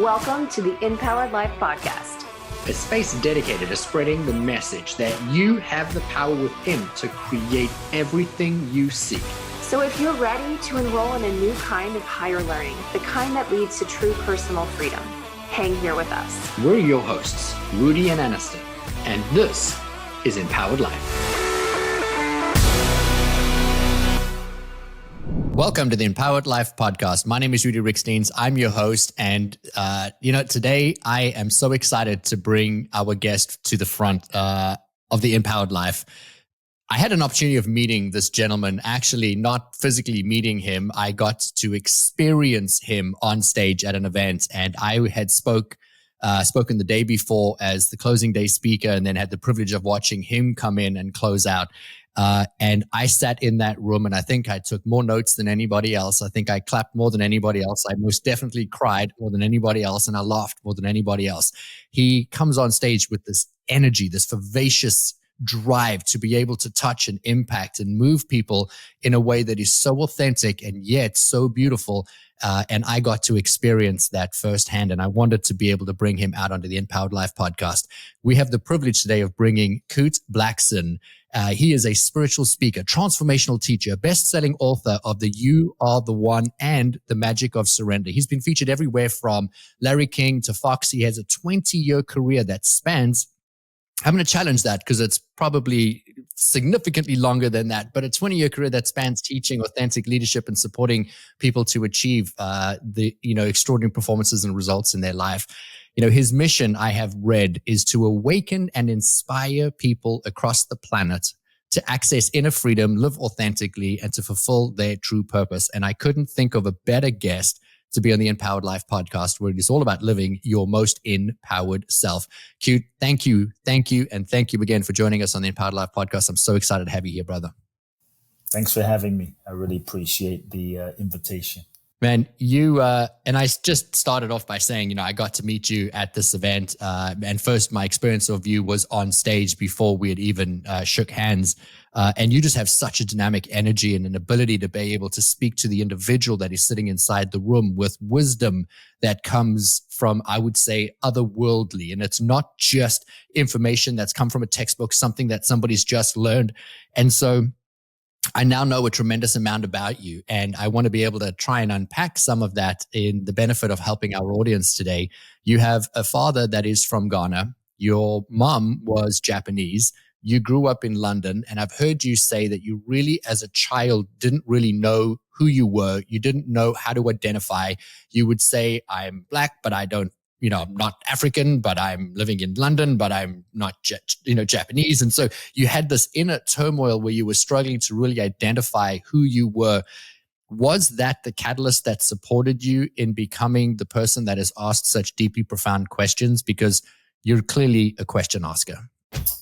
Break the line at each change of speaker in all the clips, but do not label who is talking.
Welcome to the InPowered Life podcast,
a space dedicated to spreading the message that you have the power within to create everything you seek.
So if you're ready to enroll in a new kind of higher learning, the kind that leads to true personal freedom, hang here with us.
We're your hosts, Rudi and Aniston, and this is InPowered Life. Welcome to the InPowered Life podcast. My name is Rudi Riekstins. I'm your host. And, today I am so excited to bring our guest to the front of the InPowered Life. I had an opportunity of meeting this gentleman, actually not physically meeting him. I got to experience him on stage at an event, and I had spoken the day before as the closing day speaker, and then had the privilege of watching him come in and close out. And I sat in that room, and I think I took more notes than anybody else. I think I clapped more than anybody else. I most definitely cried more than anybody else, and I laughed more than anybody else. He comes on stage with this energy, this vivacious drive to be able to touch and impact and move people in a way that is so authentic and yet so beautiful. And I got to experience that firsthand, and I wanted to be able to bring him out onto the InPowered Life podcast. We have the privilege today of bringing Kute Blackson. He is a spiritual speaker, transformational teacher, best-selling author of The You Are the One and The Magic of Surrender. He's been featured everywhere from Larry King to Fox. He has a 20-year career that spans, I'm going to challenge that because it's probably significantly longer than that, but a 20-year career that spans teaching authentic leadership and supporting people to achieve the extraordinary performances and results in their life. His mission, I have read, is to awaken and inspire people across the planet to access inner freedom, live authentically, and to fulfill their true purpose. And I couldn't think of a better guest to be on the InPowered Life podcast, where it is all about living your most empowered self. Kute, thank you. And thank you again for joining us on the InPowered Life podcast. I'm so excited to have you here, brother.
Thanks for having me. I really appreciate the invitation.
Man, you, and I just started off by saying, I got to meet you at this event. And first, my experience of you was on stage before we had even shook hands. And you just have such a dynamic energy and an ability to be able to speak to the individual that is sitting inside the room with wisdom that comes from, I would say, otherworldly. And it's not just information that's come from a textbook, something that somebody's just learned. And so I now know a tremendous amount about you, and I want to be able to try and unpack some of that in the benefit of helping our audience today. You have a father that is from Ghana. Your mom was Japanese. You grew up in London, and I've heard you say that you really, as a child, didn't really know who you were. You didn't know how to identify. You would say, I'm Black, but I don't, I'm not African, but I'm living in London, but I'm not, Japanese. And so you had this inner turmoil where you were struggling to really identify who you were. Was that the catalyst that supported you in becoming the person that has asked such deeply profound questions? Because you're clearly a question asker.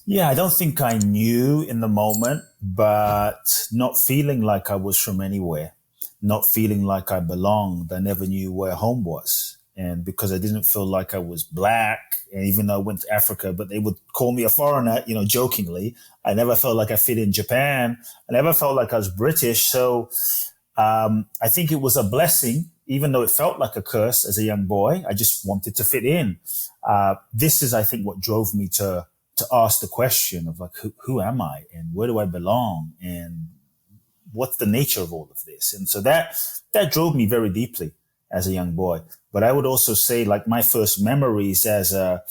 Yeah, I don't think I knew in the moment, but not feeling like I was from anywhere, not feeling like I belonged. I never knew where home was. And because I didn't feel like I was Black, and even though I went to Africa, but they would call me a foreigner, jokingly, I never felt like I fit in Japan. I never felt like I was British. So I think it was a blessing, even though it felt like a curse as a young boy. I just wanted to fit in. This is, I think, what drove me to ask the question of like, who am I and where do I belong and what's the nature of all of this? And so that drove me very deeply as a young boy. But I would also say, like, my first memories as a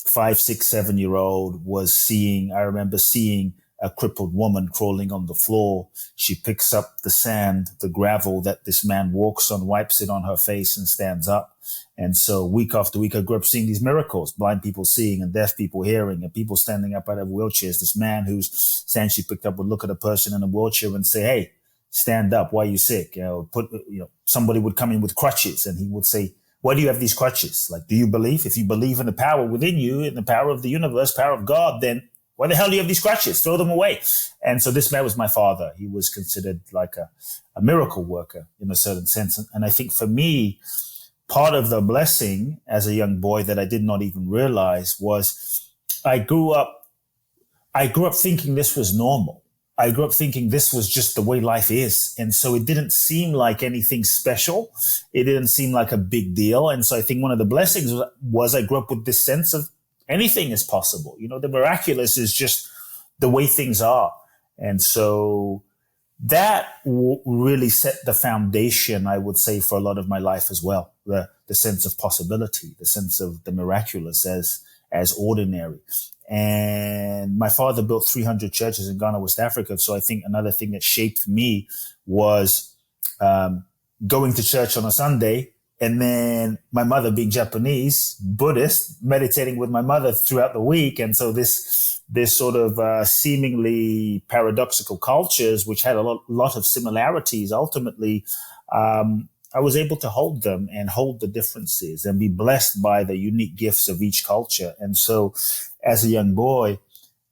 5, 6, 7-year-old was I remember seeing a crippled woman crawling on the floor. She picks up the sand, the gravel that this man walks on, wipes it on her face and stands up. And so week after week, I grew up seeing these miracles, blind people seeing and deaf people hearing and people standing up out of wheelchairs. This man whose sand she picked up would look at a person in a wheelchair and say, hey, stand up. Why are you sick? Somebody would come in with crutches and he would say, why do you have these crutches? Like, do you believe? If you believe in the power within you, in the power of the universe, power of God, then why the hell do you have these crutches? Throw them away. And so this man was my father. He was considered like a miracle worker in a certain sense. And I think for me, part of the blessing as a young boy that I did not even realize was I grew up thinking this was normal. I grew up thinking this was just the way life is. And so it didn't seem like anything special. It didn't seem like a big deal. And so I think one of the blessings was I grew up with this sense of anything is possible. You know, the miraculous is just the way things are. And so that really set the foundation, I would say, for a lot of my life as well. The sense of possibility, the sense of the miraculous as ordinary. And my father built 300 churches in Ghana, West Africa. So I think another thing that shaped me was going to church on a Sunday, and then my mother being Japanese, Buddhist, meditating with my mother throughout the week. And so this sort of seemingly paradoxical cultures, which had a lot of similarities, ultimately, I was able to hold them and hold the differences and be blessed by the unique gifts of each culture. And so as a young boy,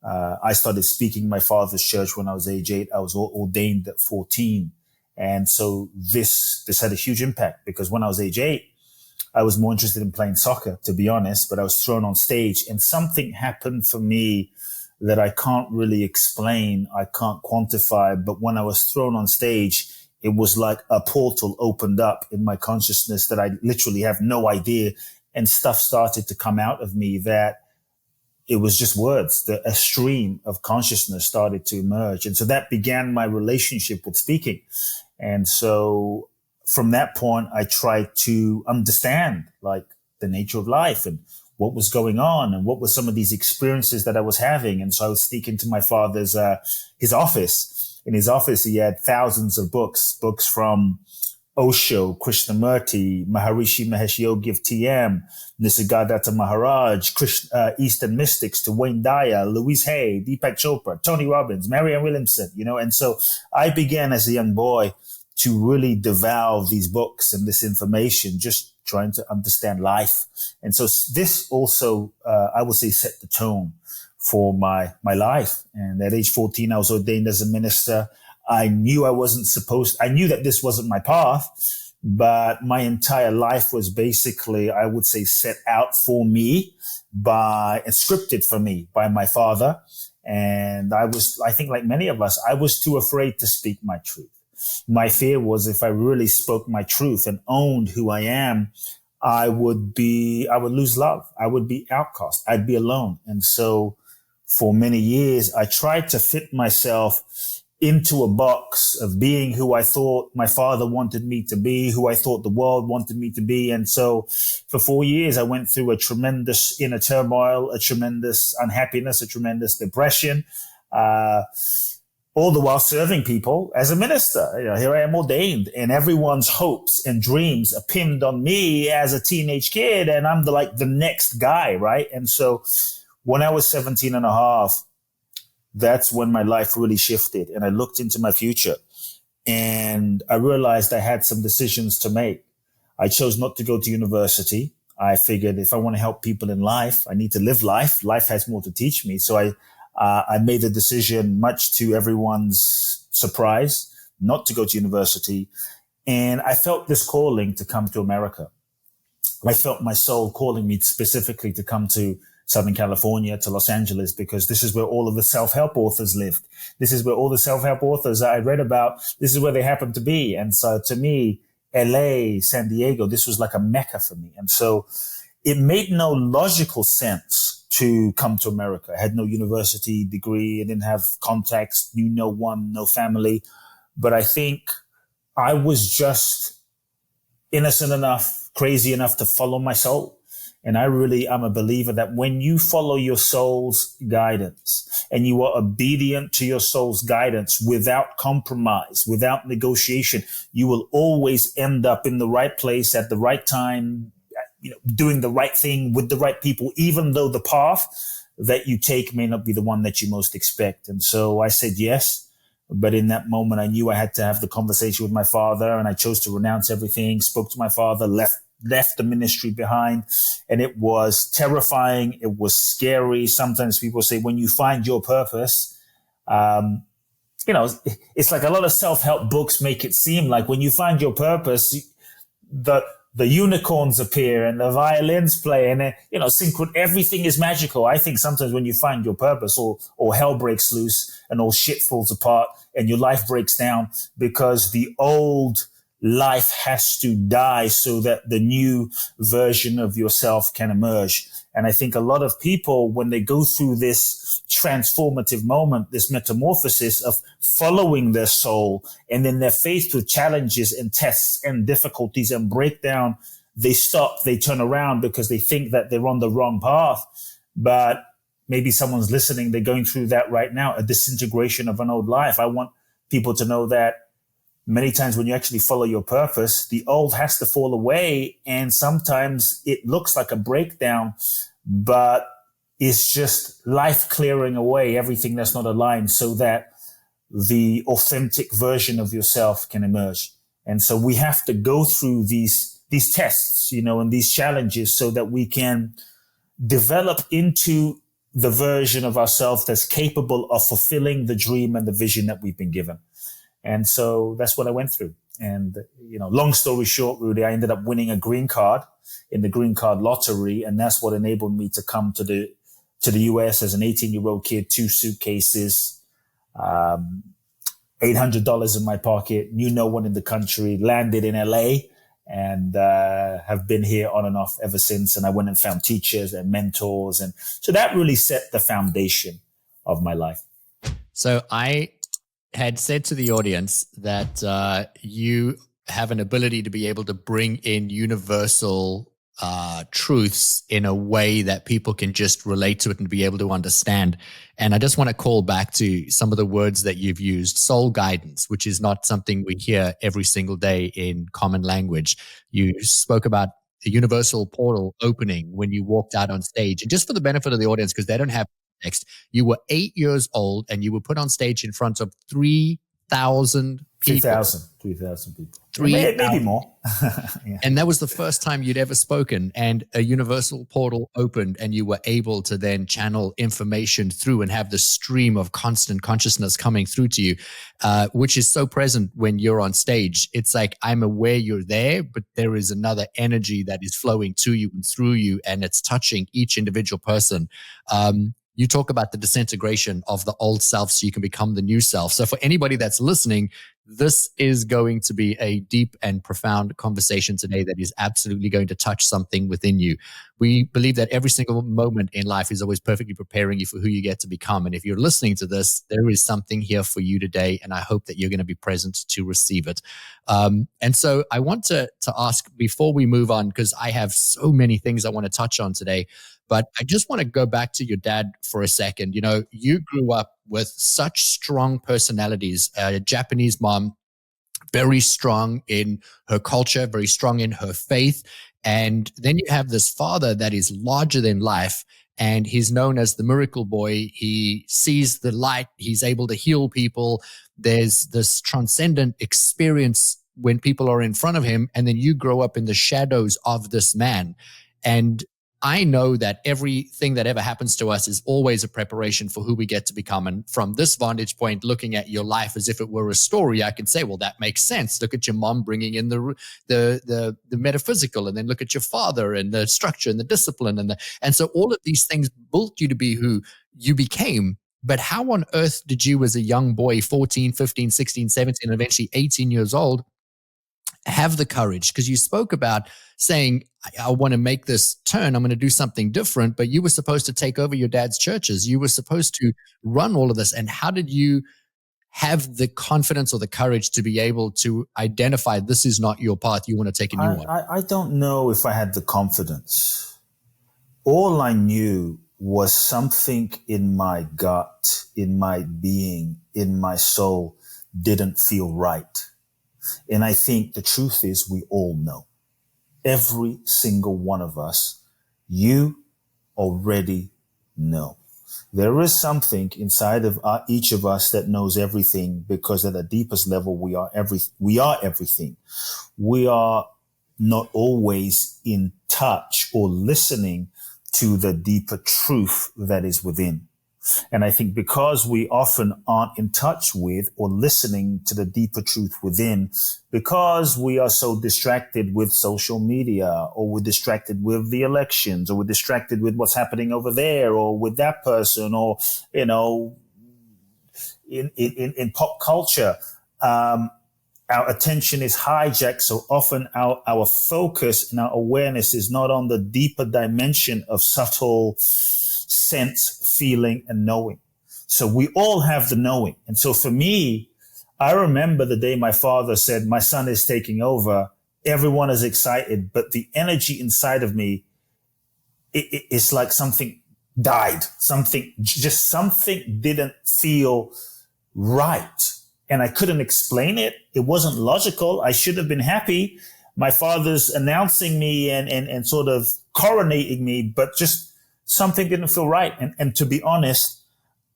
I started speaking in my father's church when I was age 8. I was ordained at 14. And so this had a huge impact, because when I was age 8, I was more interested in playing soccer, to be honest, but I was thrown on stage and something happened for me that I can't really explain. I can't quantify. But when I was thrown on stage, it was like a portal opened up in my consciousness that I literally have no idea. And stuff started to come out of me that it was just words. A stream of consciousness started to emerge. And so that began my relationship with speaking. And so from that point, I tried to understand like the nature of life and what was going on and what were some of these experiences that I was having. And so I was speaking to my father's, his office. In his office, he had thousands of books from Osho, Krishnamurti, Maharishi Mahesh Yogi of TM, Nisargadatta Maharaj, Eastern mystics to Wayne Dyer, Louise Hay, Deepak Chopra, Tony Robbins, Marianne Williamson, you know. And so I began as a young boy to really devour these books and this information, just trying to understand life. And so this also, I would say, set the tone for my life. And at age 14, I was ordained as a minister. I knew that this wasn't my path, but my entire life was basically, I would say, set out for me and scripted for me by my father. And I think like many of us, I was too afraid to speak my truth. My fear was if I really spoke my truth and owned who I am, I would lose love. I would be outcast. I'd be alone. And so for many years, I tried to fit myself into a box of being who I thought my father wanted me to be, who I thought the world wanted me to be. And so for 4 years, I went through a tremendous inner turmoil, a tremendous unhappiness, a tremendous depression, all the while serving people as a minister. You know, here I am ordained, and everyone's hopes and dreams are pinned on me as a teenage kid, and I'm the next guy, right? And so when I was 17 and a half, that's when my life really shifted, and I looked into my future and I realized I had some decisions to make. I chose not to go to university. I figured if I want to help people in life, I need to live life. Life has more to teach me. So I made the decision, much to everyone's surprise, not to go to university. And I felt this calling to come to America. I felt my soul calling me specifically to come to Southern California, to Los Angeles, because this is where all of the self-help authors lived. This is where all the self-help authors I read about, this is where they happened to be. And so to me, LA, San Diego, this was like a mecca for me. And so it made no logical sense to come to America. I had no university degree. I didn't have contacts, knew no one, no family. But I think I was just innocent enough, crazy enough to follow my soul. And I'm a believer that when you follow your soul's guidance and you are obedient to your soul's guidance without compromise, without negotiation, you will always end up in the right place at the right time, you know, doing the right thing with the right people, even though the path that you take may not be the one that you most expect. And so I said yes. But in that moment, I knew I had to have the conversation with my father, and I chose to renounce everything, spoke to my father, left the ministry behind. And it was terrifying. It was scary. Sometimes people say when you find your purpose, you know, it's like a lot of self-help books make it seem like when you find your purpose, the unicorns appear and the violins play and, you know, everything is magical. I think sometimes when you find your purpose or hell breaks loose, and all shit falls apart and your life breaks down, because the old life has to die so that the new version of yourself can emerge. And I think a lot of people, when they go through this transformative moment, this metamorphosis of following their soul, and then they're faced with challenges and tests and difficulties and breakdown, they stop, they turn around because they think that they're on the wrong path. But maybe someone's listening, they're going through that right now, a disintegration of an old life. I want people to know that many times when you actually follow your purpose, the old has to fall away. And sometimes it looks like a breakdown, but it's just life clearing away everything that's not aligned so that the authentic version of yourself can emerge. And so we have to go through these tests, and these challenges so that we can develop into the version of ourselves that's capable of fulfilling the dream and the vision that we've been given. And so that's what I went through. And, long story short, Rudi, I ended up winning a green card in the green card lottery. And that's what enabled me to come to the US as an 18-year-old kid, 2 suitcases, $800 in my pocket, knew no one in the country, landed in LA, and have been here on and off ever since. And I went and found teachers and mentors. And so that really set the foundation of my life.
So I had said to the audience that you have an ability to be able to bring in universal truths in a way that people can just relate to it and be able to understand. And I just want to call back to some of the words that you've used. Soul guidance, which is not something we hear every single day in common language. You spoke about the universal portal opening when you walked out on stage. And just for the benefit of the audience, because they don't have context, you were 8 years old and you were put on stage in front of 3,000 people.
3,000 people.
3,000.
Maybe more.
Yeah. And that was the first time you'd ever spoken, and a universal portal opened and you were able to then channel information through and have the stream of constant consciousness coming through to you, which is so present when you're on stage. It's like, I'm aware you're there, but there is another energy that is flowing to you and through you, and it's touching each individual person. You talk about the disintegration of the old self so you can become the new self. So for anybody that's listening, this is going to be a deep and profound conversation today that is absolutely going to touch something within you. We believe that every single moment in life is always perfectly preparing you for who you get to become. And if you're listening to this, there is something here for you today, and I hope that you're going to be present to receive it. And so I want to ask, before we move on, because I have so many things I want to touch on today, but I just want to go back to your dad for a second. You grew up with such strong personalities, a Japanese mom, very strong in her culture, very strong in her faith. And then you have this father that is larger than life, and he's known as the miracle boy. He sees the light. He's able to heal people. There's this transcendent experience when people are in front of him. And then you grow up in the shadows of this man. And I know that everything that ever happens to us is always a preparation for who we get to become. And from this vantage point, looking at your life as if it were a story, I can say, well, that makes sense. Look at your mom bringing in the metaphysical, and then look at your father and the structure and the discipline. And so all of these things built you to be who you became. But how on earth did you, as a young boy, 14, 15, 16, 17, and eventually 18 years old, have the courage? Because you spoke about saying, I want to make this turn. I'm going to do something different. But you were supposed to take over your dad's churches. You were supposed to run all of this. And how did you have the confidence or the courage to be able to identify this is not your path, you want to take a new one?
I don't know if I had the confidence. All I knew was something in my gut, in my being, in my soul didn't feel right. And I think the truth is we all know. Every single one of us, you already know. There is something inside of each of us that knows everything, because at the deepest level, we are everything. We are not always in touch or listening to the deeper truth that is within. And I think because we often aren't in touch with or listening to the deeper truth within, because we are so distracted with social media, or we're distracted with the elections, or we're distracted with what's happening over there, or with that person, or, in pop culture, our attention is hijacked. So often our focus and our awareness is not on the deeper dimension of subtle sense, feeling, and knowing. So we all have the knowing. And so for me, I remember the day my father said, my son is taking over. Everyone is excited, but the energy inside of me, it's like something died. Something didn't feel right. And I couldn't explain it. It wasn't logical. I should have been happy. My father's announcing me and sort of coronating me, but just something didn't feel right. And to be honest,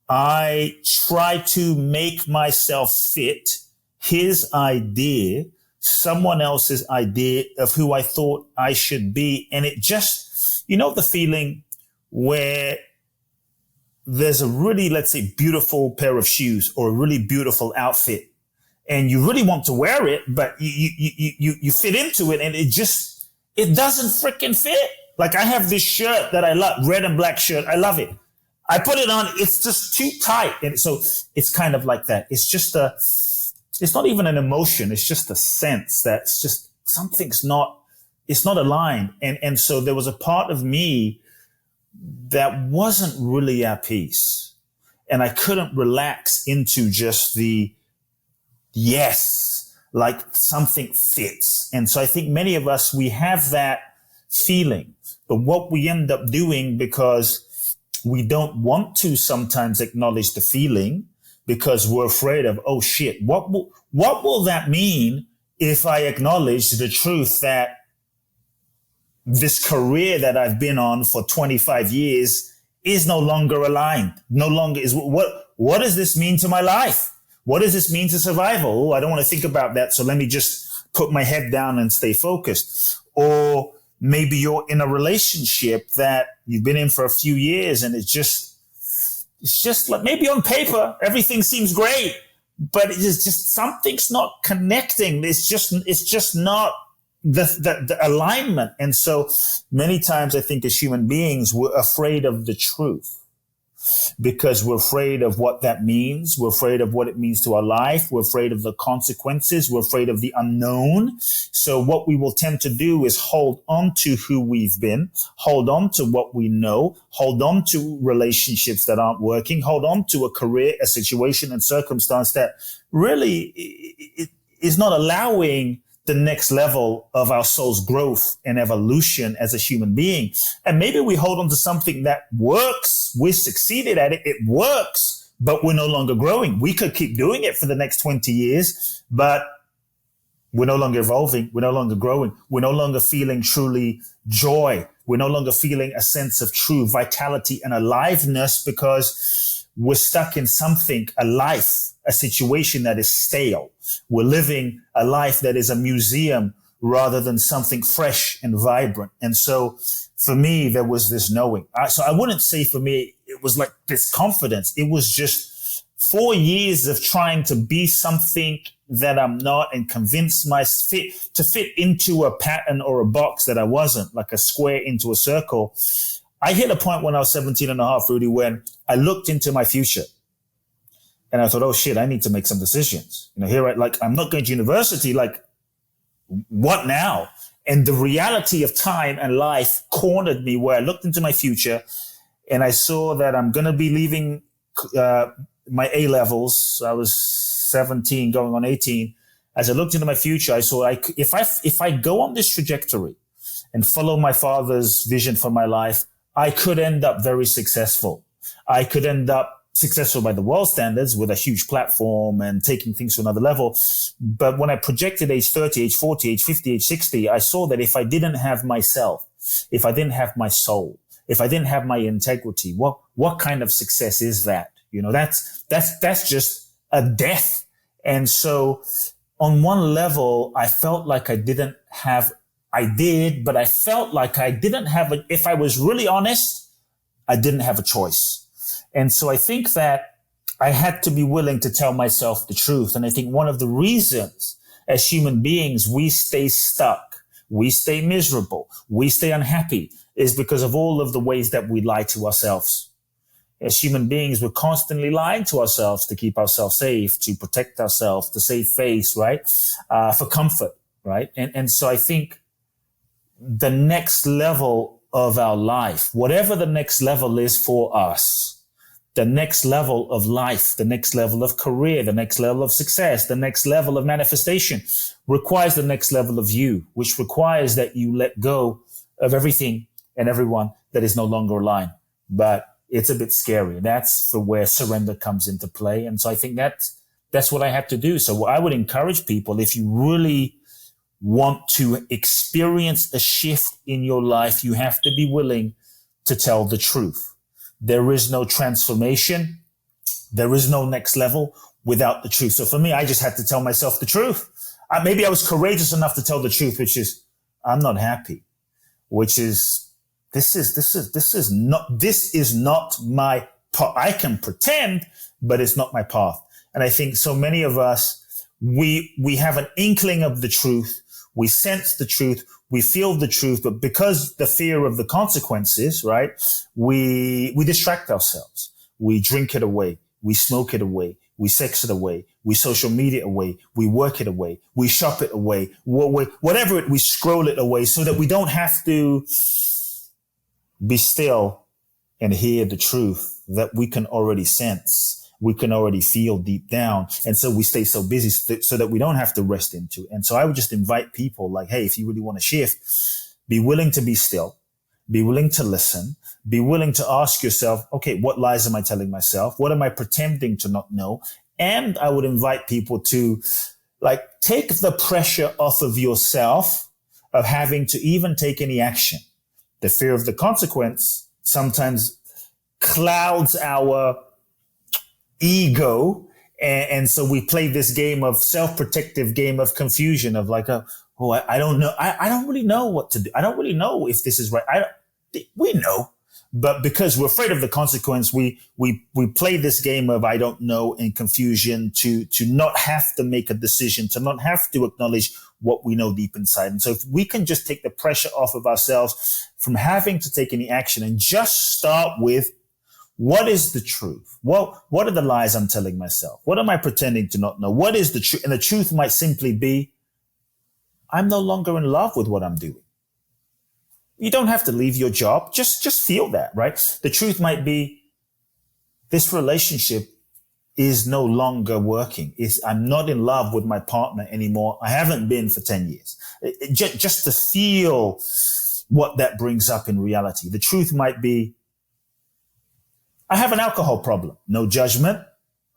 I tried to make myself fit his idea, someone else's idea of who I thought I should be. And it just, the feeling where there's a really, let's say, beautiful pair of shoes or a really beautiful outfit, and you really want to wear it, but you fit into it, and it doesn't freaking fit. Like, I have this shirt that I love, red and black shirt. I love it. I put it on. It's just too tight. And so it's kind of like that. It's just it's not even an emotion. It's just a sense that's just something's it's not aligned. And so there was a part of me that wasn't really at peace, and I couldn't relax into just yes, like something fits. And so I think many of us, we have that feeling, but what we end up doing, because we don't want to sometimes acknowledge the feeling because we're afraid of, oh shit, what will that mean if I acknowledge the truth that this career that I've been on for 25 years is no longer aligned, no longer is what does this mean to my life? What does this mean to survival? Oh, I don't want to think about that. So let me just put my head down and stay focused. Or maybe you're in a relationship that you've been in for a few years, and it's just like, maybe on paper, everything seems great, but it's just something's not connecting. It's just not the alignment. And so many times I think as human beings, we're afraid of the truth because we're afraid of what that means. We're afraid of what it means to our life. We're afraid of the consequences. We're afraid of the unknown. So what we will tend to do is hold on to who we've been, hold on to what we know, hold on to relationships that aren't working, hold on to a career, a situation and circumstance that really is not allowing the next level of our soul's growth and evolution as a human being. And maybe we hold on to something that works. We succeeded at it. It works, but we're no longer growing. We could keep doing it for the next 20 years, but we're no longer evolving. We're no longer growing. We're no longer feeling truly joy. We're no longer feeling a sense of true vitality and aliveness because we're stuck in something, a life, a situation that is stale. We're living a life that is a museum rather than something fresh and vibrant. And so for me, there was this knowing. So I wouldn't say for me, it was like this confidence. It was just 4 years of trying to be something that I'm not and convince to fit into a pattern or a box that I wasn't, like a square into a circle. I hit a point when I was 17 and a half, Rudi, when I looked into my future. And I thought, oh shit, I need to make some decisions. I'm not going to university. Like, what now? And the reality of time and life cornered me, where I looked into my future and I saw that I'm going to be leaving my A levels. I was 17 going on 18. As I looked into my future, I saw if I go on this trajectory and follow my father's vision for my life, I could end up very successful. I could end up successful by the world standards with a huge platform and taking things to another level. But when I projected age 30, age 40, age 50, age 60, I saw that if I didn't have myself, if I didn't have my soul, if I didn't have my integrity, what kind of success is that? That's just a death. And so on one level, I felt like I did, but I felt like I didn't have if I was really honest, I didn't have a choice. And so I think that I had to be willing to tell myself the truth. And I think one of the reasons as human beings we stay stuck, we stay miserable, we stay unhappy is because of all of the ways that we lie to ourselves. as human beings, we're constantly lying to ourselves to keep ourselves safe, to protect ourselves, to save face, right? For comfort, right? And so I think the next level of our life, whatever the next level is for us, the next level of life, the next level of career, the next level of success, the next level of manifestation requires the next level of you, which requires that you let go of everything and everyone that is no longer aligned. But it's a bit scary. That's for where surrender comes into play. And so I think that's what I had to do. So I would encourage people, if you really want to experience a shift in your life, you have to be willing to tell the truth. There is no transformation. There is no next level without the truth. So for me, I just had to tell myself the truth. Maybe I was courageous enough to tell the truth, which is, I'm not happy, which is, this is not my path. I can pretend, but it's not my path. And I think so many of us, we have an inkling of the truth. We sense the truth. We feel the truth, but because the fear of the consequences, right? We distract ourselves. We drink it away. We smoke it away. We sex it away. We social media it away. We work it away. We shop it away. Whatever it, we scroll it away so that we don't have to be still and hear the truth that we can already sense. We can already feel deep down. And so we stay so busy so that we don't have to rest into. And so I would just invite people like, hey, if you really want to shift, be willing to be still, be willing to listen, be willing to ask yourself, okay, what lies am I telling myself? What am I pretending to not know? And I would invite people to like take the pressure off of yourself of having to even take any action. The fear of the consequence sometimes clouds our ego. And so we play this game of self-protective game of confusion of like, I don't know. I don't really know what to do. I don't really know if this is right. We know, but because we're afraid of the consequence, we play this game of I don't know and confusion to not have to make a decision, to not have to acknowledge what we know deep inside. And so if we can just take the pressure off of ourselves from having to take any action and just start with, what is the truth? What are the lies I'm telling myself? What am I pretending to not know? What is the truth? And the truth might simply be, I'm no longer in love with what I'm doing. You don't have to leave your job. Just feel that, right? The truth might be, this relationship is no longer working. I'm not in love with my partner anymore. I haven't been for 10 years. Just to feel what that brings up in reality. The truth might be, I have an alcohol problem. No judgment.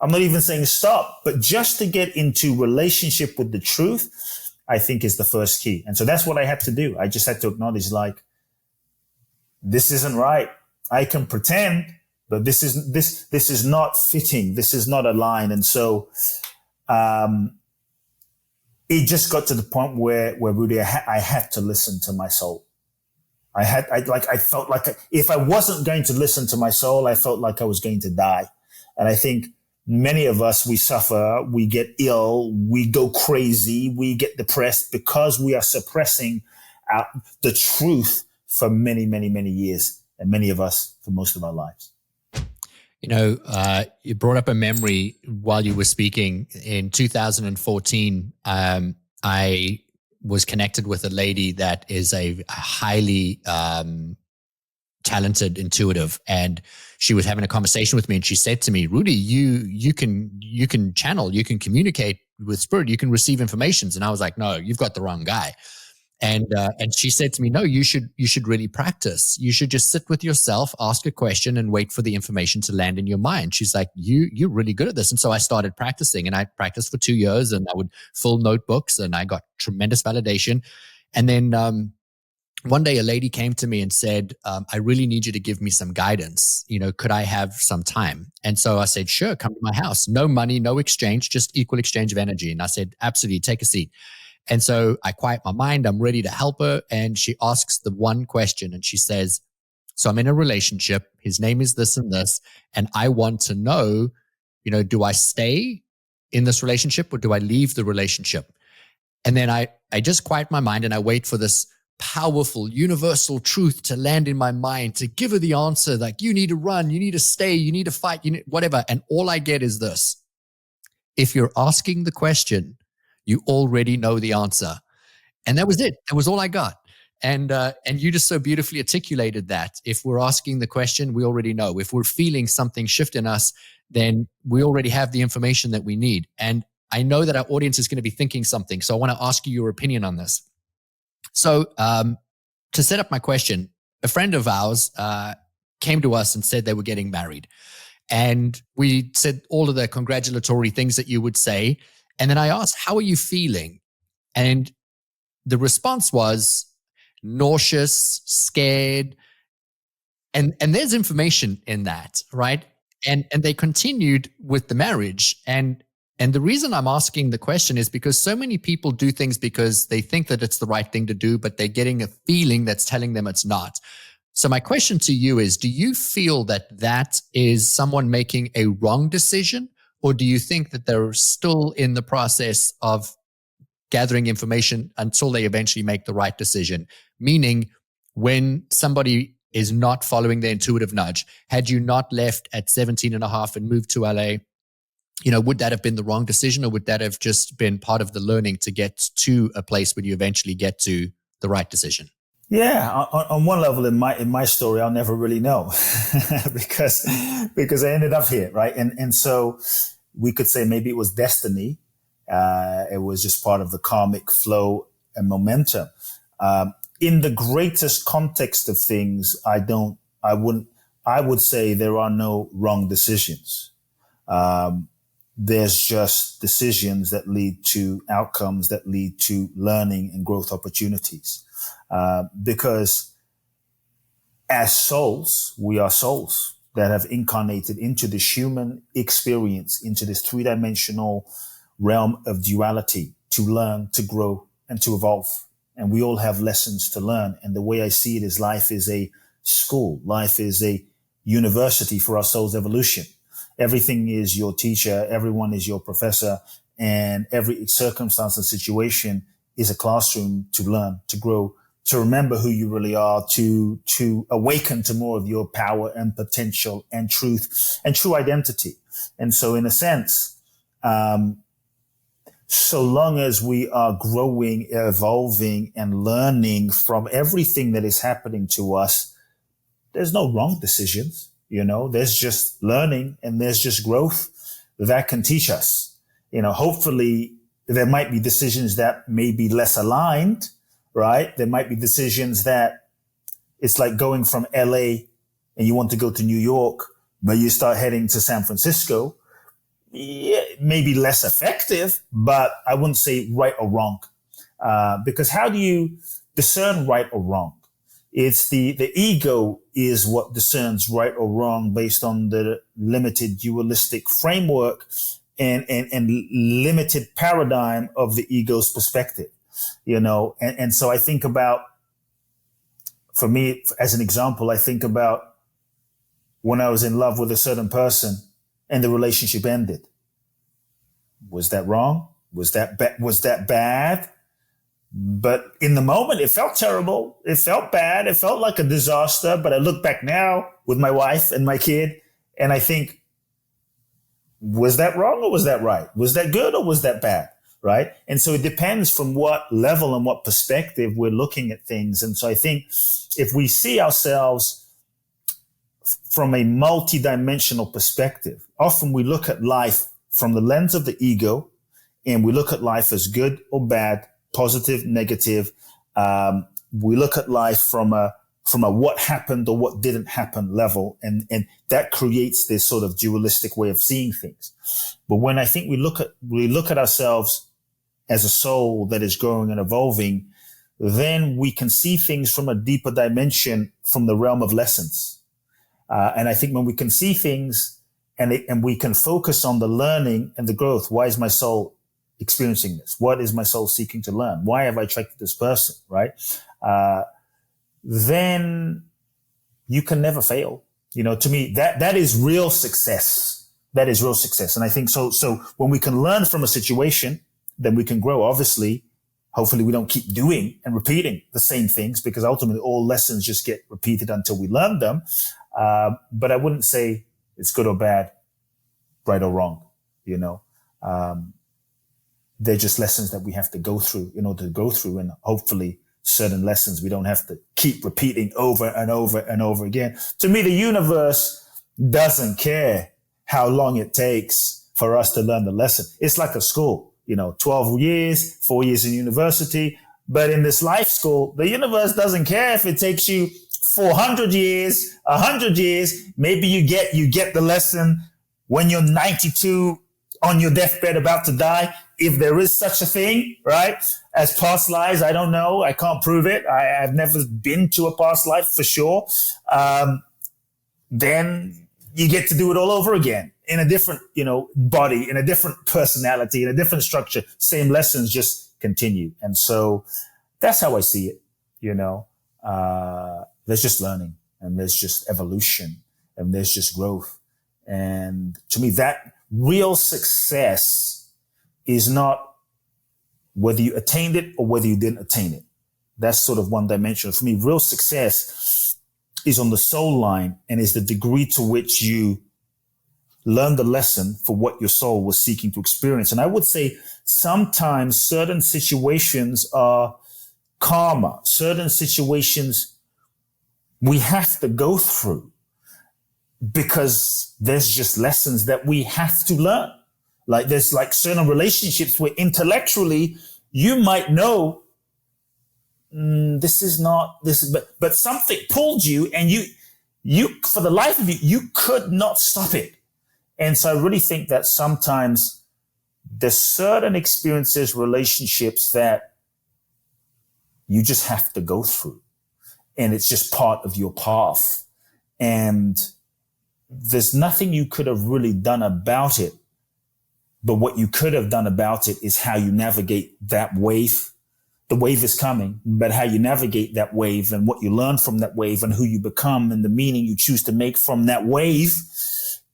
I'm not even saying stop, but just to get into relationship with the truth, I think is the first key. And so that's what I had to do. I just had to acknowledge like, this isn't right. I can pretend, but this is not fitting. This is not aligned. And so, it just got to the point where Rudi, I had to listen to my soul. I felt like if I wasn't going to listen to my soul, I felt like I was going to die. And I think many of us, we suffer, we get ill, we go crazy, we get depressed because we are suppressing the truth for many, many, many years. And many of us for most of our lives.
You know, you brought up a memory while you were speaking. In 2014, I was connected with a lady that is a highly talented intuitive, and she was having a conversation with me, and she said to me, Rudi, you can channel, you can communicate with spirit, you can receive informations. And I was like, no, you've got the wrong guy. And she said to me, no, you should really practice. You should just sit with yourself, ask a question, and wait for the information to land in your mind. She's like, you're really good at this. And so I started practicing, and I practiced for 2 years, and I would fill notebooks, and I got tremendous validation. And then one day a lady came to me and said, I really need you to give me some guidance. You know, could I have some time? And so I said, sure, come to my house. No money, no exchange, just equal exchange of energy. And I said, absolutely, take a seat. And so I quiet my mind. I'm ready to help her. And she asks the one question, and she says, so I'm in a relationship. His name is this and this. And I want to know, you know, do I stay in this relationship or do I leave the relationship? And then I just quiet my mind and I wait for this powerful, universal truth to land in my mind, to give her the answer, like, you need to run, you need to stay, you need to fight, whatever. And all I get is this. If you're asking the question, you already know the answer. And that was it. That was all I got. And you just so beautifully articulated that. If we're asking the question, we already know. If we're feeling something shift in us, then we already have the information that we need. And I know that our audience is going to be thinking something. So I want to ask you your opinion on this. So to set up my question, a friend of ours came to us and said they were getting married. And we said all of the congratulatory things that you would say. And then I asked, how are you feeling? And the response was nauseous, scared. And there's information in that, right? And they continued with the marriage. And the reason I'm asking the question is because so many people do things because they think that it's the right thing to do, but they're getting a feeling that's telling them it's not. So my question to you is, do you feel that is someone making a wrong decision? Or do you think that they're still in the process of gathering information until they eventually make the right decision? Meaning, when somebody is not following their intuitive nudge, had you not left at 17 and a half and moved to LA, would that have been the wrong decision, or would that have just been part of the learning to get to a place where you eventually get to the right decision?
Yeah, on one level, in my story, I'll never really know because I ended up here, right? And so we could say maybe it was destiny. It was just part of the karmic flow and momentum. In the greatest context of things, I would say there are no wrong decisions. There's just decisions that lead to outcomes that lead to learning and growth opportunities. Because as souls, we are souls that have incarnated into this human experience, into this three-dimensional realm of duality to learn, to grow, and to evolve. And we all have lessons to learn. And the way I see it is life is a school. Life is a university for our soul's evolution. Everything is your teacher. Everyone is your professor. And every circumstance and situation is a classroom to learn, to grow, to remember who you really are, to awaken to more of your power and potential and truth and true identity. And so in a sense, so long as we are growing, evolving, and learning from everything that is happening to us, there's no wrong decisions. There's just learning and there's just growth that can teach us. Hopefully there might be decisions that may be less aligned, right? There might be decisions that it's like going from LA and you want to go to New York, but you start heading to San Francisco. Yeah, maybe less effective, but I wouldn't say right or wrong. Because how do you discern right or wrong? It's the ego is what discerns right or wrong based on the limited dualistic framework and limited paradigm of the ego's perspective, and so I think about, for me, as an example, I think about when I was in love with a certain person and the relationship ended. Was that wrong? Was that bad? But in the moment, it felt terrible. It felt bad. It felt like a disaster. But I look back now with my wife and my kid, and I think, was that wrong or was that right? Was that good or was that bad? Right? And so it depends from what level and what perspective we're looking at things. And so I think if we see ourselves from a multidimensional perspective, often we look at life from the lens of the ego, and we look at life as good or bad, positive, negative. We look at life from a what happened or what didn't happen level, and that creates this sort of dualistic way of seeing things. But when I think we look at ourselves as a soul that is growing and evolving, then we can see things from a deeper dimension, from the realm of lessons. And I think when we can see things and we can focus on the learning and the growth, why is my soul experiencing this? What is my soul seeking to learn? Why have I attracted this person? Right? Then you can never fail. To me, that is real success. That is real success. And I think so when we can learn from a situation, then we can grow. Obviously, hopefully we don't keep doing and repeating the same things, because ultimately all lessons just get repeated until we learn them. But I wouldn't say it's good or bad, right or wrong, you know. They're just lessons that we have to go through in order to go through, and hopefully certain lessons we don't have to keep repeating over and over and over again. To me, the universe doesn't care how long it takes for us to learn the lesson. It's like a school, 12 years, 4 years in university. But in this life school, the universe doesn't care if it takes you 400 years, 100 years. Maybe you get the lesson when you're 92 on your deathbed about to die. If there is such a thing, right? As past lives, I don't know. I can't prove it. I've never been to a past life for sure. Then you get to do it all over again in a different, body, in a different personality, in a different structure. Same lessons just continue. And so that's how I see it. There's just learning, and there's just evolution, and there's just growth. And to me, that real success is not whether you attained it or whether you didn't attain it. That's sort of one dimension. For me, real success is on the soul line, and is the degree to which you learn the lesson for what your soul was seeking to experience. And I would say sometimes certain situations are karma. Certain situations we have to go through because there's just lessons that we have to learn. Like there's like certain relationships where intellectually you might know but something pulled you, and you for the life of you could not stop it. And so I really think that sometimes there's certain experiences, relationships that you just have to go through, and it's just part of your path. And there's nothing you could have really done about it. But what you could have done about it is how you navigate that wave. The wave is coming, but how you navigate that wave and what you learn from that wave and who you become and the meaning you choose to make from that wave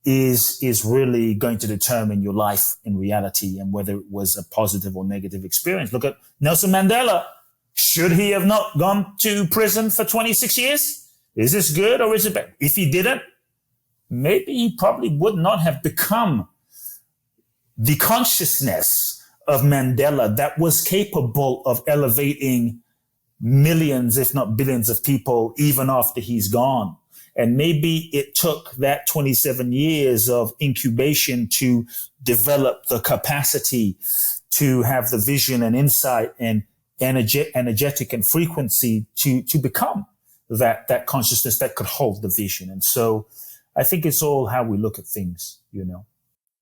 is really going to determine your life in reality and whether it was a positive or negative experience. Look at Nelson Mandela. Should he have not gone to prison for 26 years? Is this good or is it bad? If he didn't, maybe he probably would not have become the consciousness of Mandela that was capable of elevating millions, if not billions of people, even after he's gone. And maybe it took that 27 years of incubation to develop the capacity to have the vision and insight and energetic and frequency to become that consciousness that could hold the vision. And so I think it's all how we look at things,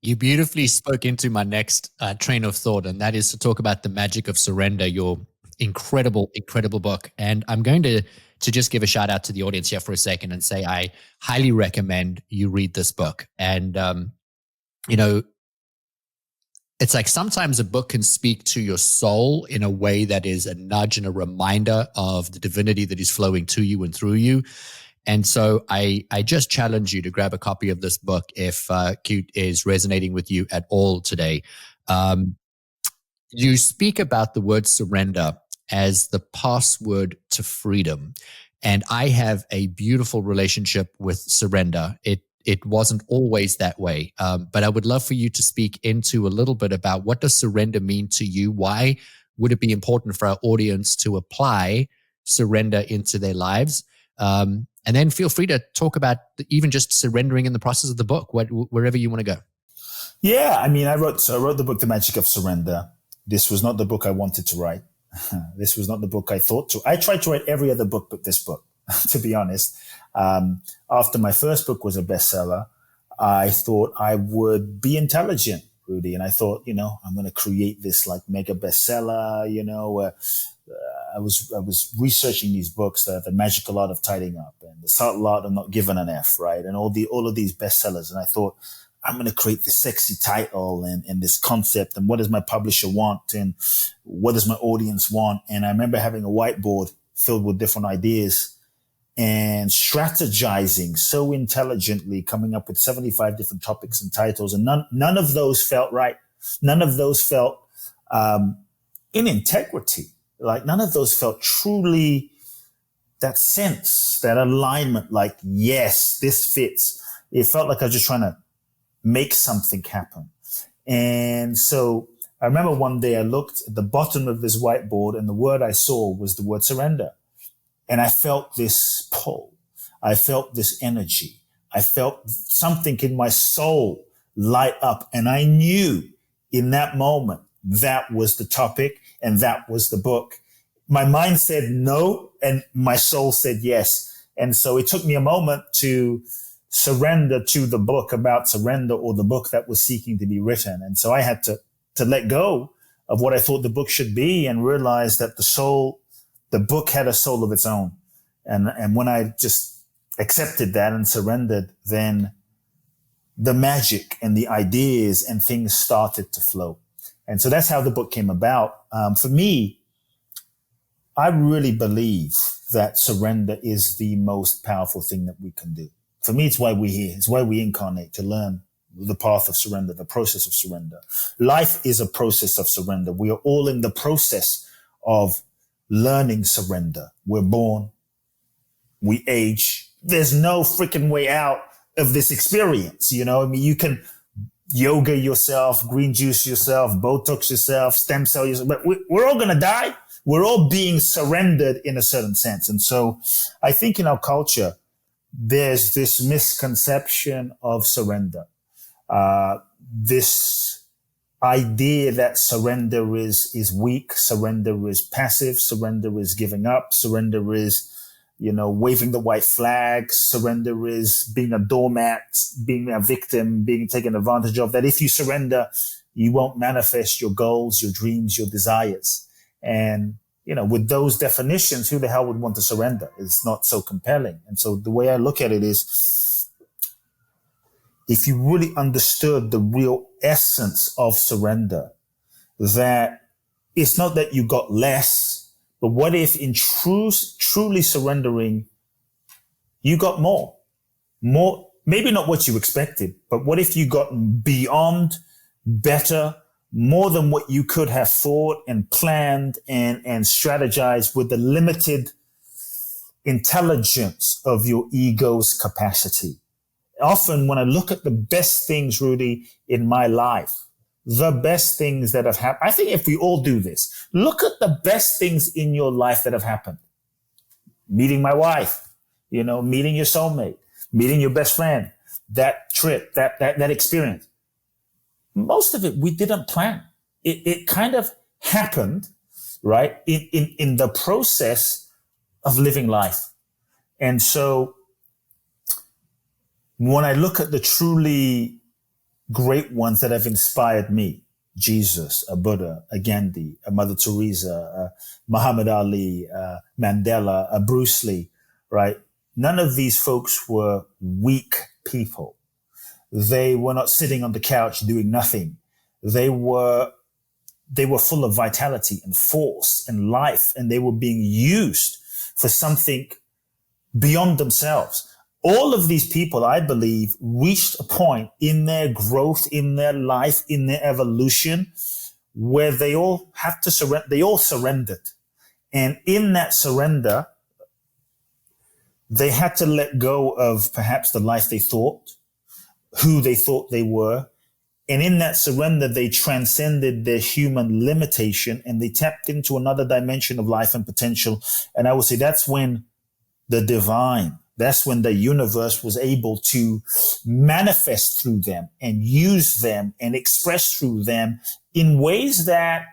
You beautifully spoke into my next train of thought, and that is to talk about The Magic of Surrender, your incredible, incredible book. And I'm going to just give a shout out to the audience here for a second and say I highly recommend you read this book. And, it's like sometimes a book can speak to your soul in a way that is a nudge and a reminder of the divinity that is flowing to you and through you. And so I just challenge you to grab a copy of this book if Kute is resonating with you at all today. You speak about the word surrender as the password to freedom. And I have a beautiful relationship with surrender. It wasn't always that way, but I would love for you to speak into a little bit about what does surrender mean to you? Why would it be important for our audience to apply surrender into their lives? And then feel free to talk about even just surrendering in the process of the book, wherever you want to go.
Yeah, I mean, I wrote the book, The Magic of Surrender. This was not the book I wanted to write. This was not the book I thought to. I tried to write every other book but this book, to be honest. After my first book was a bestseller, I thought I would be intelligent, Rudi. And I thought, I'm going to create this like mega bestseller, I was researching these books, the magical art of tidying up and the subtle art of not giving an F, right? And all of these bestsellers. And I thought, I'm going to create this sexy title and this concept. And what does my publisher want? And what does my audience want? And I remember having a whiteboard filled with different ideas and strategizing so intelligently, coming up with 75 different topics and titles. And none of those felt right. None of those felt, in integrity. Like none of those felt truly that sense, that alignment, like, yes, this fits. It felt like I was just trying to make something happen. And so I remember one day I looked at the bottom of this whiteboard and the word I saw was the word surrender. And I felt this pull. I felt this energy. I felt something in my soul light up. And I knew in that moment that was the topic and that was the book. My mind said no, and my soul said yes. And so it took me a moment to surrender to the book about surrender, or the book that was seeking to be written. And so I had to let go of what I thought the book should be and realize that the book had a soul of its own. And when I just accepted that and surrendered, then the magic and the ideas and things started to flow. And so that's how the book came about. For me, I really believe that surrender is the most powerful thing that we can do. For me, it's why we're here. It's why we incarnate, to learn the path of surrender, the process of surrender. Life is a process of surrender. We are all in the process of learning surrender. We're born, we age. There's no freaking way out of this experience. You know, I mean, you can yoga yourself, green juice yourself, Botox yourself, stem cell yourself, but we're all going to die. We're all being surrendered in a certain sense. And so I think in our culture, there's this misconception of surrender. This idea that surrender is weak, surrender is passive, surrender is giving up, surrender is, waving the white flag, surrender is being a doormat, being a victim, being taken advantage of, that if you surrender, you won't manifest your goals, your dreams, your desires. And, with those definitions, who the hell would want to surrender? It's not so compelling. And so the way I look at it is, if you really understood the real essence of surrender, that it's not that you got less, but what if in truly surrendering, you got more, maybe not what you expected, but what if you got beyond, better, more than what you could have thought and planned and strategized with the limited intelligence of your ego's capacity. Often when I look at the best things, Rudi, in my life, the best things that have happened, I think if we all do this, look at the best things in your life that have happened. Meeting my wife, meeting your soulmate, meeting your best friend, that trip, that experience. Most of it we didn't plan. It kind of happened, right, in the process of living life. And so when I look at the truly great ones that have inspired me, Jesus, a Buddha, a Gandhi, a Mother Teresa, a Muhammad Ali, Mandela, a Bruce Lee, right? None of these folks were weak people. They were not sitting on the couch doing nothing. They were full of vitality and force and life, and they were being used for something beyond themselves. All of these people, I believe, reached a point in their growth, in their life, in their evolution, where they all have to surrender. They all surrendered. And in that surrender, they had to let go of perhaps the life they thought, who they thought they were. And in that surrender, they transcended their human limitation and they tapped into another dimension of life and potential. And I would say that's when the divine, that's when the universe was able to manifest through them and use them and express through them in ways that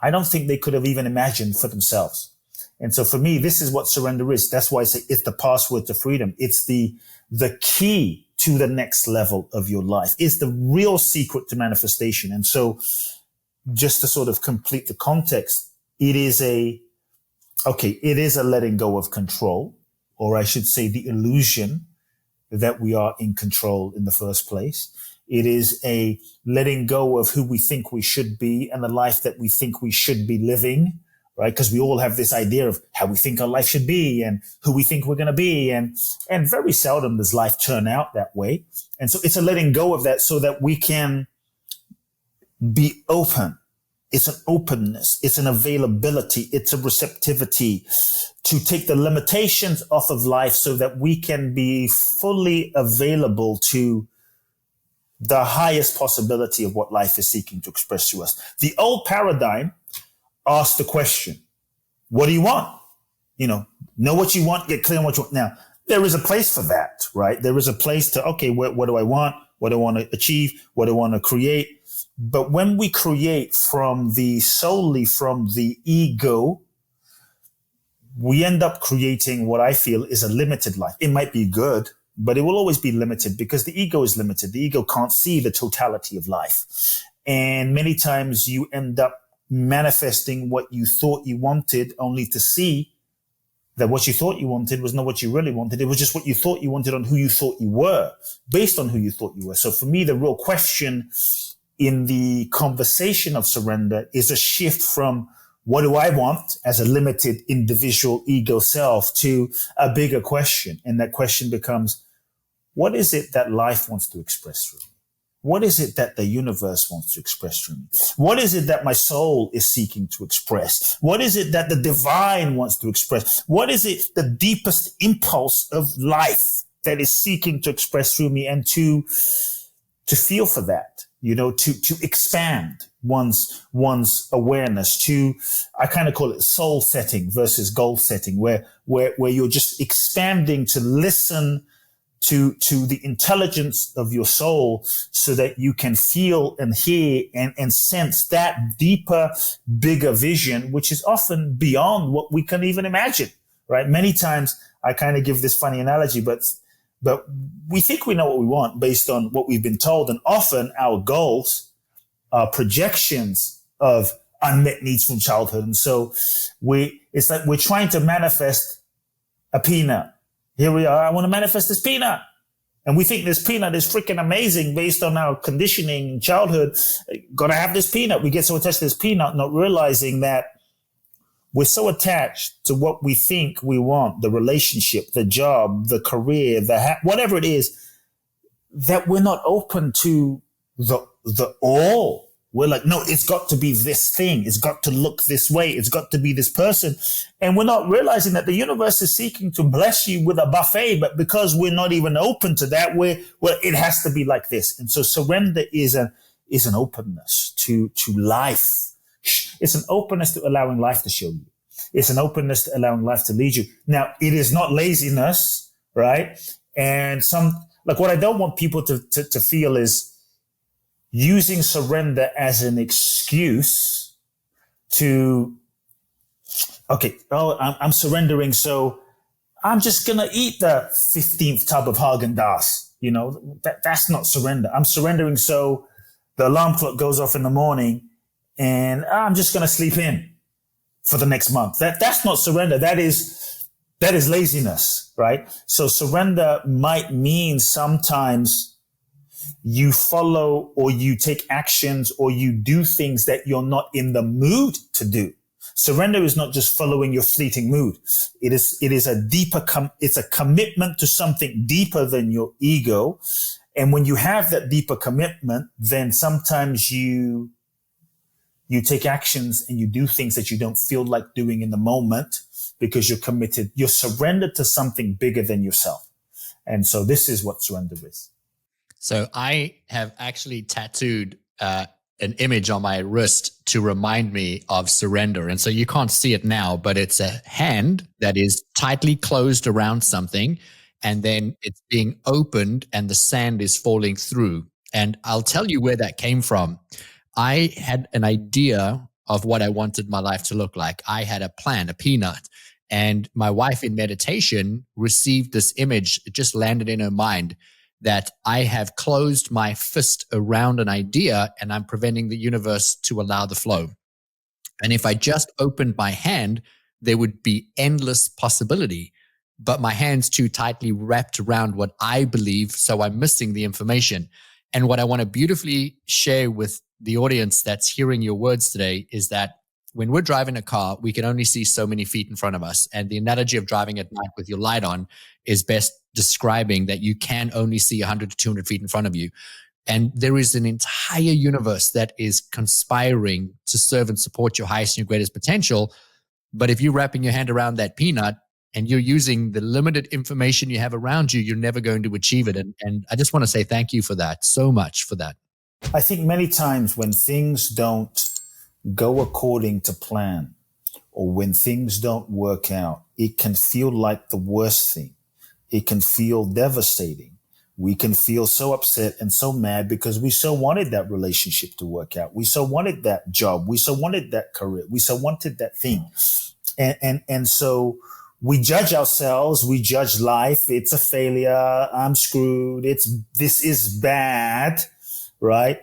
I don't think they could have even imagined for themselves. And so for me, this is what surrender is. That's why I say it's the password to freedom. It's the key to the next level of your life. It's the real secret to manifestation. And so just to sort of complete the context, it is a letting go of control, or I should say the illusion that we are in control in the first place. It is a letting go of who we think we should be and the life that we think we should be living, right? Because we all have this idea of how we think our life should be and who we think we're going to be. And very seldom does life turn out that way. And so it's a letting go of that so that we can be open It's an openness. It's an availability. It's a receptivity to take the limitations off of life so that we can be fully available to the highest possibility of what life is seeking to express to us. The old paradigm asked the question, what do you want? Know what you want, get clear on what you want. Now, there is a place for that, right? There is a place to, okay, what do I want? What do I want to achieve? What do I want to create? But when we create solely from the ego, we end up creating what I feel is a limited life. It might be good, but it will always be limited because the ego is limited. The ego can't see the totality of life. And many times you end up manifesting what you thought you wanted only to see that what you thought you wanted was not what you really wanted. It was just what you thought you wanted on who you thought you were, based on who you thought you were. So for me, the real question in the conversation of surrender is a shift from what do I want as a limited individual ego self to a bigger question. And that question becomes, what is it that life wants to express through me? What is it that the universe wants to express through me? What is it that my soul is seeking to express? What is it that the divine wants to express? What is it, the deepest impulse of life that is seeking to express through me? And to feel for that, to expand one's awareness, I kind of call it soul setting versus goal setting, where you're just expanding to listen to the intelligence of your soul so that you can feel and hear and sense that deeper, bigger vision, which is often beyond what we can even imagine, right? Many times I kind of give this funny analogy, but we think we know what we want based on what we've been told. And often our goals are projections of unmet needs from childhood. And so it's like we're trying to manifest a peanut. Here we are. I want to manifest this peanut. And we think this peanut is freaking amazing based on our conditioning in childhood. Got to have this peanut. We get so attached to this peanut, not realizing that we're so attached to what we think we want, the relationship, the job, the career, whatever it is, that we're not open to the all. We're like, no, it's got to be this thing. It's got to look this way. It's got to be this person. And we're not realizing that the universe is seeking to bless you with a buffet, but because we're not even open to that, it has to be like this. And so surrender is an openness to life. It's an openness to allowing life to show you. It's an openness to allowing life to lead you. Now, it is not laziness, right? And what I don't want people to feel is using surrender as an excuse to, I'm surrendering, so I'm just going to eat the 15th tub of Haagen-Dazs. That's not surrender. I'm surrendering so the alarm clock goes off in the morning and I'm just going to sleep in for the next month. That's not surrender. That is laziness, right? So surrender might mean sometimes you follow or you take actions or you do things that you're not in the mood to do. Surrender is not just following your fleeting mood. It is a deeper, it's a commitment to something deeper than your ego. And when you have that deeper commitment, then sometimes you take actions and you do things that you don't feel like doing in the moment because you're committed, you're surrendered to something bigger than yourself. And so this is what surrender is.
So I have actually tattooed an image on my wrist to remind me of surrender. And so you can't see it now, but it's a hand that is tightly closed around something, and then it's being opened and the sand is falling through. And I'll tell you where that came from. I had an idea of what I wanted my life to look like. I had a plan, a peanut. And my wife in meditation received this image. It just landed in her mind that I have closed my fist around an idea and I'm preventing the universe to allow the flow. And if I just opened my hand, there would be endless possibility. But my hand's too tightly wrapped around what I believe, so I'm missing the information. And what I want to beautifully share with the audience that's hearing your words today is that when we're driving a car, we can only see so many feet in front of us. And the analogy of driving at night with your light on is best describing that you can only see 100 to 200 feet in front of you. And there is an entire universe that is conspiring to serve and support your highest and your greatest potential. But if you're wrapping your hand around that peanut and you're using the limited information you have around you, you're never going to achieve it. And I just want to say thank you for that, so much for that.
I think many times when things don't go according to plan, or when things don't work out, it can feel like the worst thing. It can feel devastating. We can feel so upset and so mad because we so wanted that relationship to work out. We so wanted that job. We so wanted that career. We so wanted that thing. And so we judge ourselves. We judge life. It's a failure. I'm screwed. This is bad, right?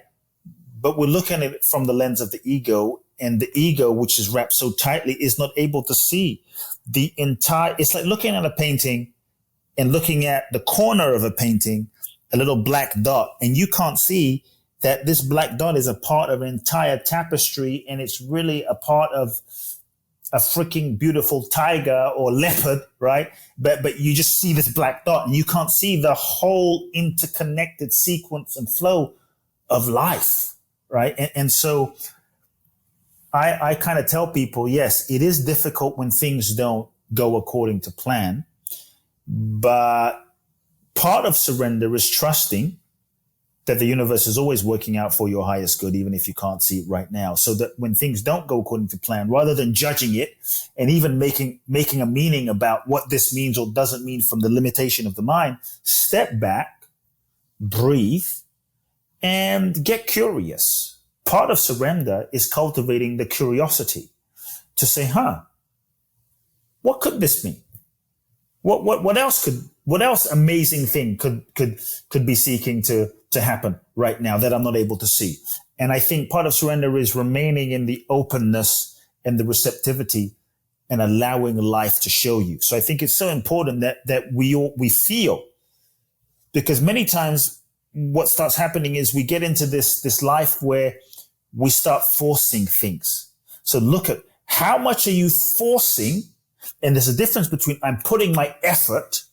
But we're looking at it from the lens of the ego, and the ego, which is wrapped so tightly, is not able to see the entire. It's like looking at a painting and looking at the corner of a painting, a little black dot, and you can't see that this black dot is a part of an entire tapestry, and it's really a part of a freaking beautiful tiger or leopard, right? But you just see this black dot, and you can't see the whole interconnected sequence and flow of life, right? And so I kind of tell people, yes, it is difficult when things don't go according to plan, but part of surrender is trusting that the universe is always working out for your highest good, even if you can't see it right now. So that when things don't go according to plan, rather than judging it and even making a meaning about what this means or doesn't mean from the limitation of the mind, step back, breathe, and get curious. Part of surrender is cultivating the curiosity to say, what could this mean? What else amazing thing could be seeking to happen right now that I'm not able to see? And I think part of surrender is remaining in the openness and the receptivity and allowing life to show you. So I think it's so important that we feel, because many times what starts happening is we get into this life where we start forcing things. So look at how much are you forcing? And there's a difference between I'm putting my effort,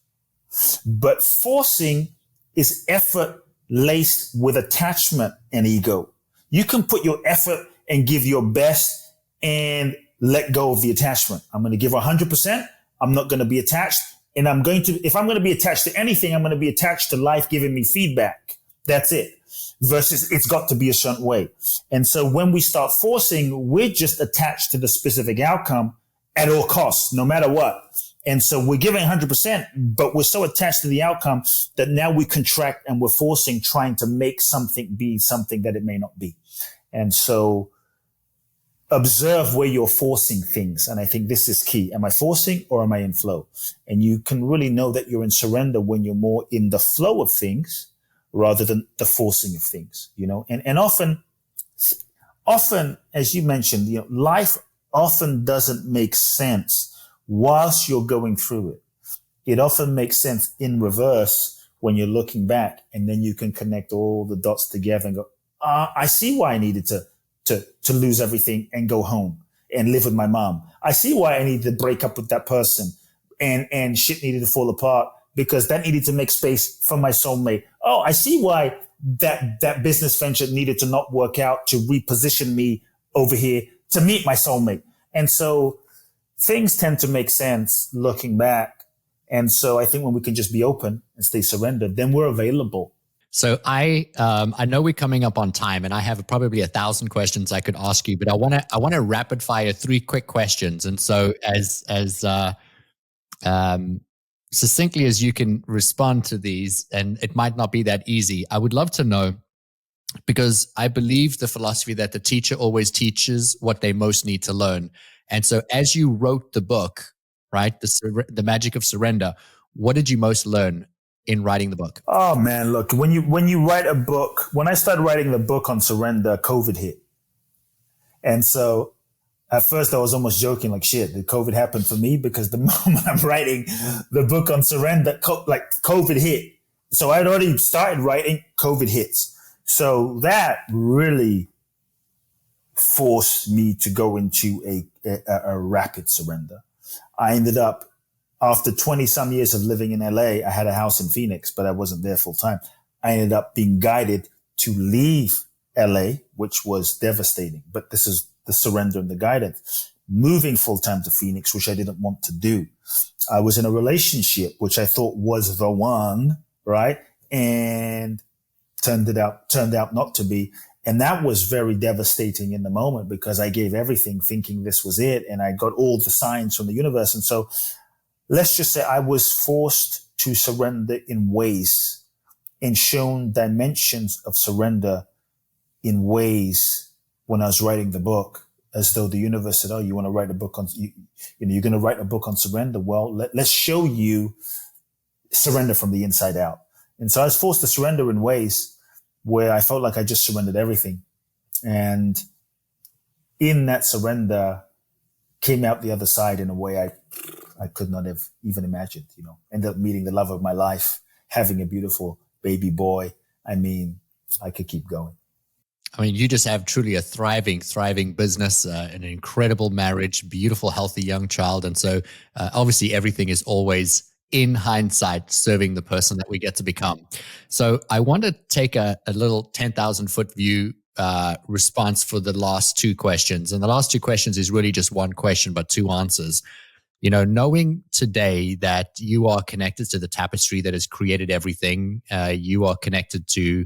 but forcing is effort laced with attachment and ego. You can put your effort and give your best and let go of the attachment. I'm going to give 100%. I'm not going to be attached. And if I'm going to be attached to anything, I'm going to be attached to life giving me feedback. That's it. Versus it's got to be a certain way. And so when we start forcing, we're just attached to the specific outcome at all costs, no matter what. And so we're giving 100%, but we're so attached to the outcome that now we contract and we're forcing, trying to make something be something that it may not be. And so observe where you're forcing things. And I think this is key. Am I forcing or am I in flow? And you can really know that you're in surrender when you're more in the flow of things rather than the forcing of things, and often, as you mentioned, life often doesn't make sense whilst you're going through it. It often makes sense in reverse when you're looking back, and then you can connect all the dots together and go, I see why I needed to lose everything and go home and live with my mom. I see why I needed to break up with that person and shit needed to fall apart, because that needed to make space for my soulmate. Oh, I see why that business venture needed to not work out to reposition me over here to meet my soulmate. And so things tend to make sense looking back. And so I think when we can just be open and stay surrendered, then we're available.
So I know we're coming up on time, and I have probably 1,000 questions I could ask you, but I want to rapid fire 3 quick questions. And so as succinctly as you can respond to these, and it might not be that easy, I would love to know, because I believe the philosophy that the teacher always teaches what they most need to learn. And so as you wrote the book, right, the magic of surrender, what did you most learn in writing the book?
Oh man, look, when you write a book, when I started writing the book on surrender, COVID hit. And so at first I was almost joking, like, shit, did COVID happen for me? Because the moment I'm writing the book on surrender, COVID hit. So I'd already started writing, COVID hits. So that really forced me to go into a rapid surrender. I ended up, after 20 some years of living in LA, I had a house in Phoenix, but I wasn't there full time. I ended up being guided to leave LA, which was devastating. But this is the surrender and the guidance. Moving full time to Phoenix, which I didn't want to do. I was in a relationship, which I thought was the one, right? And turned out not to be. And that was very devastating in the moment because I gave everything thinking this was it. And I got all the signs from the universe. And so let's just say I was forced to surrender in ways and shown dimensions of surrender in ways when I was writing the book, as though the universe said, oh, you want to write a book on, you're going to write a book on surrender. Well, let's show you surrender from the inside out. And so I was forced to surrender in ways where I felt like I just surrendered everything. And in that surrender came out the other side in a way I could not have even imagined, ended up meeting the love of my life, having a beautiful baby boy. I mean, I could keep going.
I mean, you just have truly a thriving business, an incredible marriage, beautiful, healthy young child. And so obviously everything is always in hindsight serving the person that we get to become. So I want to take a little 10,000 foot view response for the last two questions. And the last two questions is really just one question, but two answers. Knowing today that you are connected to the tapestry that has created everything, you are connected to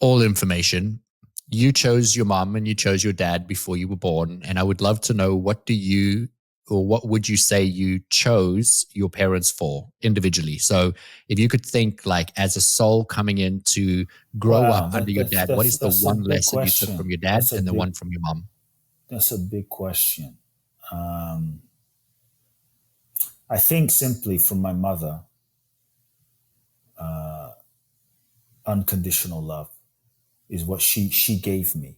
all information. You chose your mom and you chose your dad before you were born. And I would love to know, what would you say you chose your parents for individually? So if you could think like as a soul coming in to grow up under your dad, what is the one lesson you took from your dad and the one from your mom?
That's a big question. I think simply from my mother, unconditional love is what she gave me.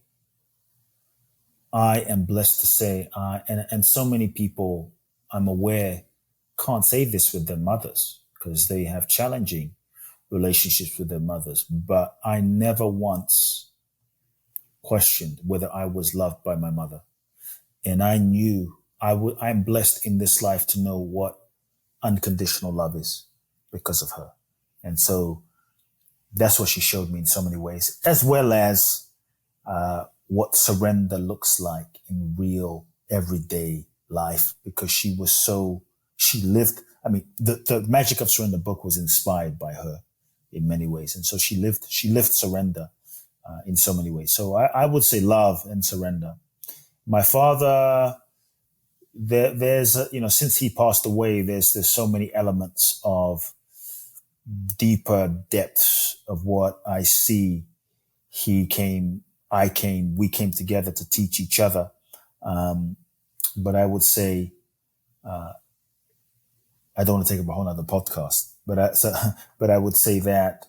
I am blessed to say, and so many people I'm aware can't say this with their mothers because they have challenging relationships with their mothers. But I never once questioned whether I was loved by my mother. And I knew I'm blessed in this life to know what unconditional love is because of her. And so that's what she showed me in so many ways, as well as what surrender looks like in real everyday life, because she lived. I mean, the Magic of Surrender book was inspired by her in many ways. And so she lived surrender in so many ways. So I would say love and surrender. My father, there's since he passed away, there's so many elements of deeper depths of what I see. We came together to teach each other. But I would say, I don't want to take up a whole nother podcast, but I would say that,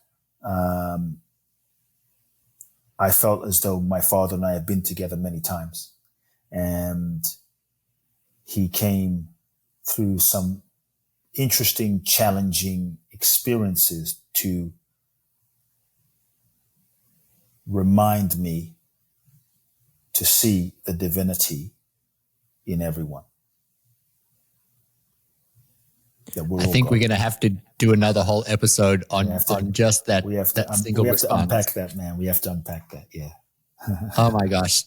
I felt as though my father and I have been together many times, and he came through some interesting, challenging experiences to remind me to see the divinity in everyone.
I think we're going to have to do another whole episode on just that.
We have to unpack that, man. We have to unpack that. Yeah.
Oh my gosh.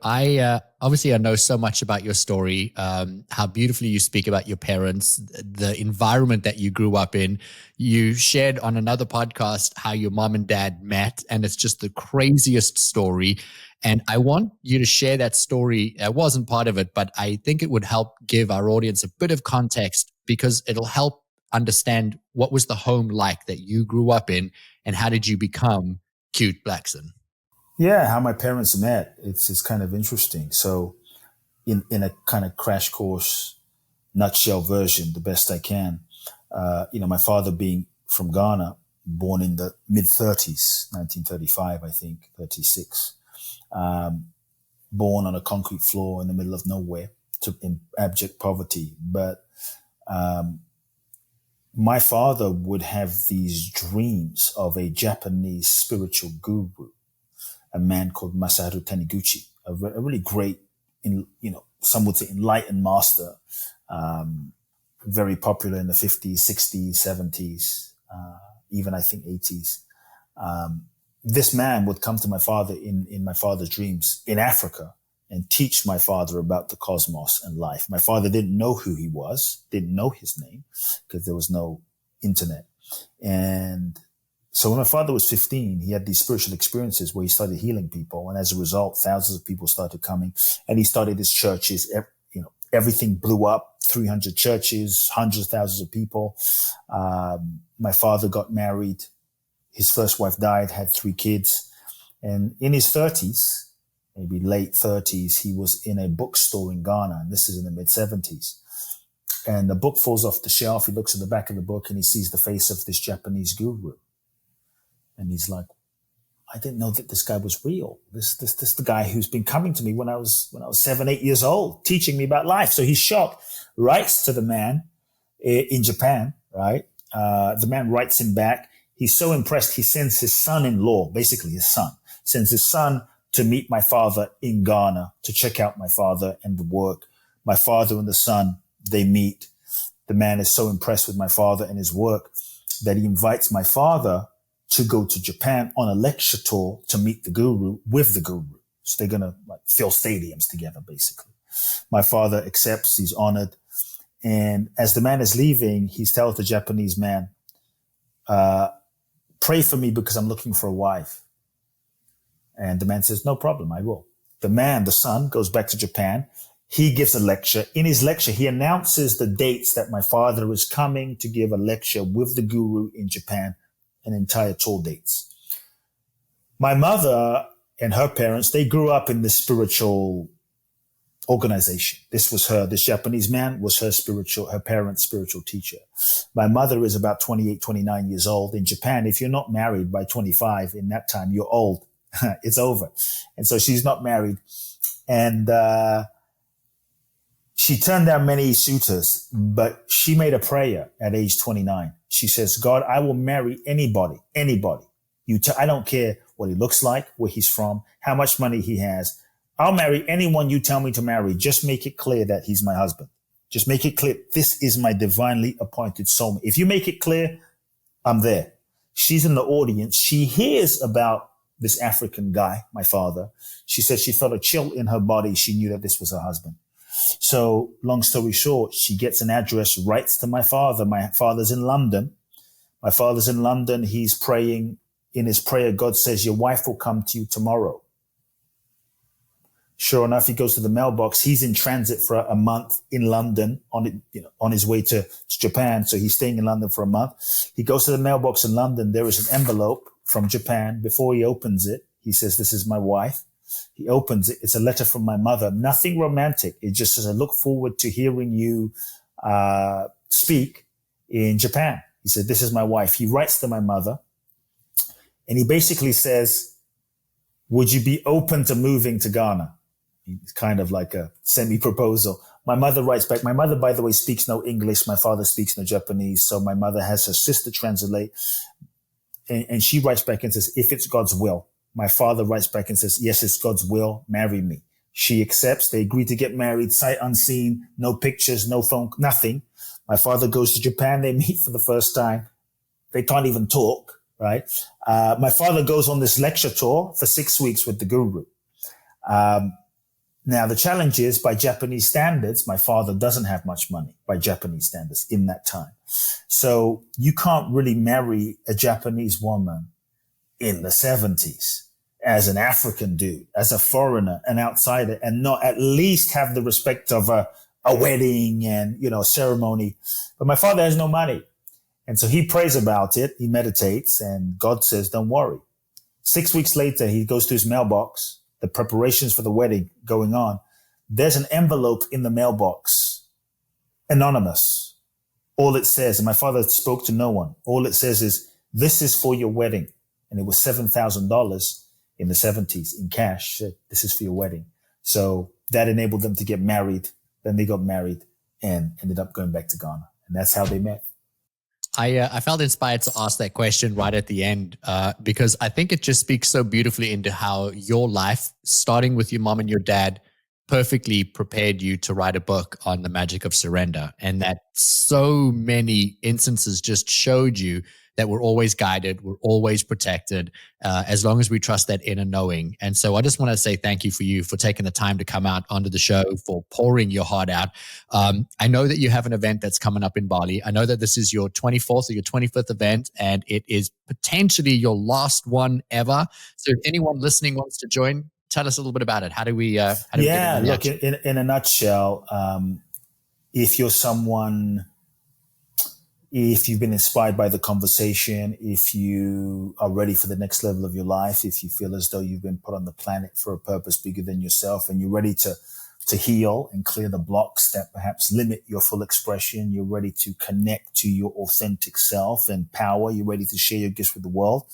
I obviously I know so much about your story, how beautifully you speak about your parents, the environment that you grew up in. You shared on another podcast how your mom and dad met, and it's just the craziest story. And I want you to share that story. I wasn't part of it, but I think it would help give our audience a bit of context, because it'll help understand what was the home like that you grew up in, and how did you become Kute Blackson?
Yeah, how my parents met. It's kind of interesting. So in a kind of crash course, nutshell version, the best I can, my father being from Ghana, born in the mid-30s, 1935, I think, 36, born on a concrete floor in the middle of nowhere in abject poverty. But my father would have these dreams of a Japanese spiritual guru, a man called Masaharu Taniguchi, a really great, some would say enlightened master, very popular in the 50s, 60s, 70s, even I think 80s. This man would come to my father in my father's dreams in Africa and teach my father about the cosmos and life. My father didn't know who he was, didn't know his name because there was no internet. And so when my father was 15, he had these spiritual experiences where he started healing people. And as a result, thousands of people started coming, and he started his churches. Everything blew up, 300 churches, hundreds of thousands of people. My father got married. His first wife died, had 3 kids. And in his 30s, maybe late 30s, he was in a bookstore in Ghana. And this is in the mid 70s. And the book falls off the shelf. He looks at the back of the book and he sees the face of this Japanese guru. And he's like, I didn't know that this guy was real. This the guy who's been coming to me when I was 7, 8 years old, teaching me about life. So he's shocked, writes to the man in Japan, right? The man writes him back. He's so impressed. He sends his son-in-law, basically his son, sends his son to meet my father in Ghana to check out my father and the work. My father and the son, they meet. The man is so impressed with my father and his work that he invites my father to go to Japan on a lecture tour to meet the guru with the guru. So they're going to fill stadiums together, basically. My father accepts, he's honored. And as the man is leaving, he tells the Japanese man, pray for me because I'm looking for a wife. And the man says, no problem, I will. The man, the son, goes back to Japan. He gives a lecture. In his lecture, he announces the dates that my father is coming to give a lecture with the guru in Japan, an entire tour dates. My mother and her parents, they grew up in this spiritual organization. This Japanese man was her parents' spiritual teacher. My mother is about 28, 29 years old. In Japan, if you're not married by 25, in that time, you're old. It's over. And so she's not married. And she turned down many suitors, but she made a prayer at age 29. She says, God, I will marry anybody. I don't care what he looks like, where he's from, how much money he has. I'll marry anyone you tell me to marry. Just make it clear that he's my husband. Just make it clear. This is my divinely appointed soulmate. If you make it clear, I'm there. She's in the audience. She hears about this African guy, my father. She said she felt a chill in her body. She knew that this was her husband. So long story short, she gets an address, writes to my father. My father's in London. He's praying. In his prayer, God says, your wife will come to you tomorrow. Sure enough, he goes to the mailbox. He's in transit for a month in London on his way to Japan. So he's staying in London for a month. He goes to the mailbox in London. There is an envelope from Japan. Before he opens it, he says, this is my wife. He opens it. It's a letter from my mother. Nothing romantic. It just says, I look forward to hearing you speak in Japan. He said, this is my wife. He writes to my mother and he basically says, would you be open to moving to Ghana? It's kind of like a semi-proposal. My mother writes back. My mother, by the way, speaks no English. My father speaks no Japanese. So my mother has her sister translate. And she writes back and says, if it's God's will. My father writes back and says, yes, it's God's will. Marry me. She accepts. They agree to get married, sight unseen, no pictures, no phone, nothing. My father goes to Japan. They meet for the first time. They can't even talk, right? My father goes on this lecture tour for 6 weeks with the guru. Now, the challenge is, by Japanese standards, my father doesn't have much money by Japanese standards in that time. So you can't really marry a Japanese woman in the 70s as an African dude, as a foreigner, an outsider, and not at least have the respect of a wedding and, a ceremony. But my father has no money. And so he prays about it. He meditates and God says, don't worry. 6 weeks later, he goes to his mailbox. The preparations for the wedding going on. There's an envelope in the mailbox, anonymous. All it says, and my father spoke to no one. All it says is, this is for your wedding. And it was $7,000 in the 70s in cash. This is for your wedding. So that enabled them to get married. Then they got married and ended up going back to Ghana. And that's how they met.
I felt inspired to ask that question right at the end because I think it just speaks so beautifully into how your life, starting with your mom and your dad, perfectly prepared you to write a book on the magic of surrender. And that so many instances just showed you that we're always guided, we're always protected, as long as we trust that inner knowing. And so I just want to say thank you for taking the time to come out onto the show, for pouring your heart out. I know that you have an event that's coming up in Bali. I know that this is your 24th or your 25th event, and it is potentially your last one ever. So if anyone listening wants to join, tell us a little bit about it. How do we get
look, in a nutshell, if you're someone, if you've been inspired by the conversation, if you are ready for the next level of your life, if you feel as though you've been put on the planet for a purpose bigger than yourself, and you're ready to heal and clear the blocks that perhaps limit your full expression, you're ready to connect to your authentic self and power, you're ready to share your gifts with the world.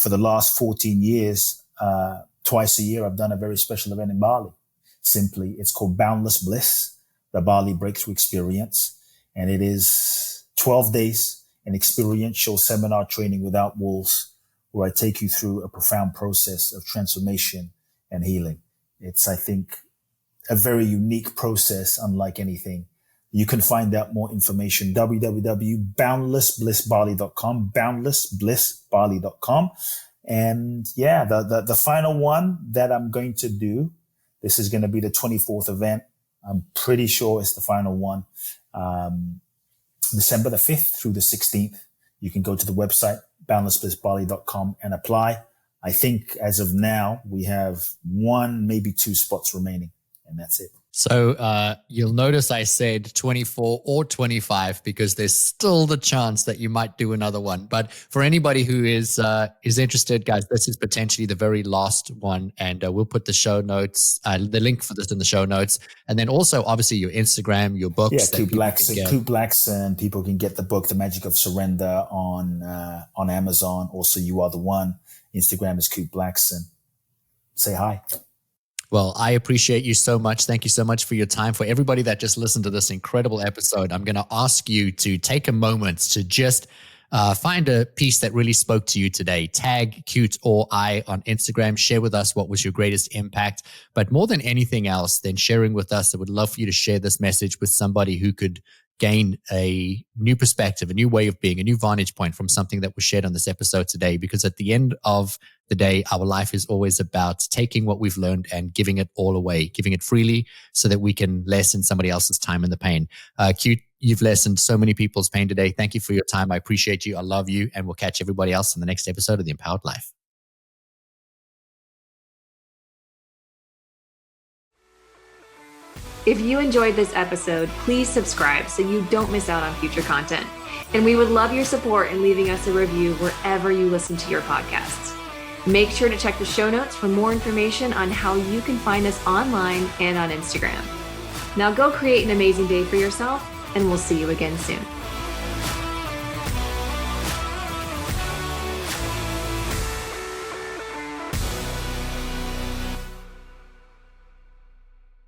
For the last 14 years, twice a year, I've done a very special event in Bali. Simply, it's called Boundless Bliss, the Bali Breakthrough Experience. And it is 12 days, an experiential seminar training without walls, where I take you through a profound process of transformation and healing. It's, I think, a very unique process, unlike anything. You can find out more information, www.boundlessblissbali.com, boundlessblissbali.com. And yeah, the final one that I'm going to do, this is going to be the 24th event. I'm pretty sure it's the final one. December the 5th through the 16th. You can go to the website, boundlessblissbali.com, and apply. I think as of now, we have 1, maybe 2 spots remaining, and that's it.
So you'll notice I said 24 or 25 because there's still the chance that you might do another one. But for anybody who is interested, guys, this is potentially the very last one, and we'll put the show notes, the link for this in the show notes, and then also obviously your Instagram, your books.
Yeah, Kute Blackson. People can get the book, The Magic of Surrender, on Amazon. Also, You Are the One. Instagram is Kute Blackson. Say hi.
Well, I appreciate you so much. Thank you so much for your time. For everybody that just listened to this incredible episode, I'm going to ask you to take a moment to just find a piece that really spoke to you today. Tag Kute or I on Instagram. Share with us what was your greatest impact. But more than anything else, than sharing with us, I would love for you to share this message with somebody who could gain a new perspective, a new way of being, a new vantage point from something that was shared on this episode today. Because at the end of the day, our life is always about taking what we've learned and giving it all away, giving it freely so that we can lessen somebody else's time and the pain. Kute, you've lessened so many people's pain today. Thank you for your time. I appreciate you. I love you. And we'll catch everybody else in the next episode of The Empowered Life.
If you enjoyed this episode, please subscribe so you don't miss out on future content. And we would love your support in leaving us a review wherever you listen to your podcasts. Make sure to check the show notes for more information on how you can find us online and on Instagram. Now go create an amazing day for yourself, and we'll see you again soon.